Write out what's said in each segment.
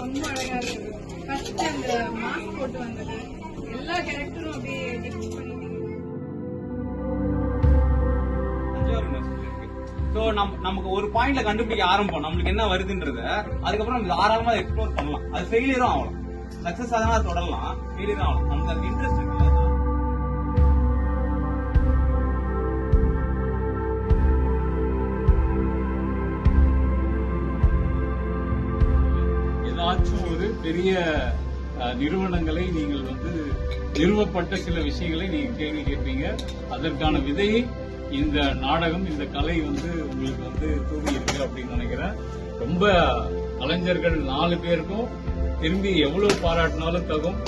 ரொம்ப அழகா இருக்கு. ஃபர்ஸ்ட் அந்த மாஸ்க் போட்டு வந்தது, எல்லா கேரக்டரும் அப்படியே டிபிக்ட் பண்ணிட்டீங்க. சோ நமக்கு ஒரு பாயிண்ட்ல கண்டுபிடிக்க ஆரம்பம், நம்மளுக்கு என்ன வருதுன்றத அதுக்கப்புறம் நம்ம தாராளமா எக்ஸ்ப்ளோர் பண்ணலாம். அது ஃபெயிலியரும் ஆகலாம், சக்சஸ் ஆகலாம், தொடரலாம், ஃபெயிலியரும் ஆகலாம். நமக்கு அது இன்ட்ரெஸ்ட் இருக்குல்ல. ஏதாச்சும் ஒரு பெரிய நிறுவனங்களை நீங்கள் நிறுவப்பட்ட சில விஷயங்களை நீங்க கேள்வி கேட்பீங்க. அதற்கான விதையை இந்த நாடகம், இந்த கலை உங்களுக்கு தூவி இருக்கு அப்படின்னு நினைக்கிறேன். ரொம்ப கலைஞர்கள் 4 பேருக்கும் திரும்பி எவ்வளவு பாராட்டினாலும் தகும்.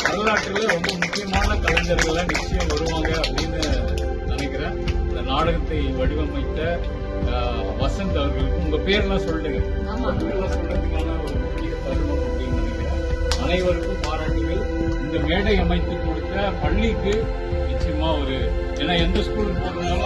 வரலாற்றில் ரொம்ப முக்கியமான கலைஞர்களை நிச்சயம் வருவாங்க அப்படின்னு நினைக்கிறேன். இந்த நாடகத்தை வடிவமைத்த வசந்த் அவர்களுக்கு உங்க பேர்லாம் சொல்லுங்க, சொல்றதுக்கான ஒரு முக்கிய தருணம் அப்படின்னு நினைக்கிறேன். அனைவருக்கும் பாராட்டுகள். இந்த மேடை அமைத்து கொடுத்த பள்ளிக்கு நிச்சயமா ஏன்னா எந்த ஸ்கூலுக்கு போறதுனாலும்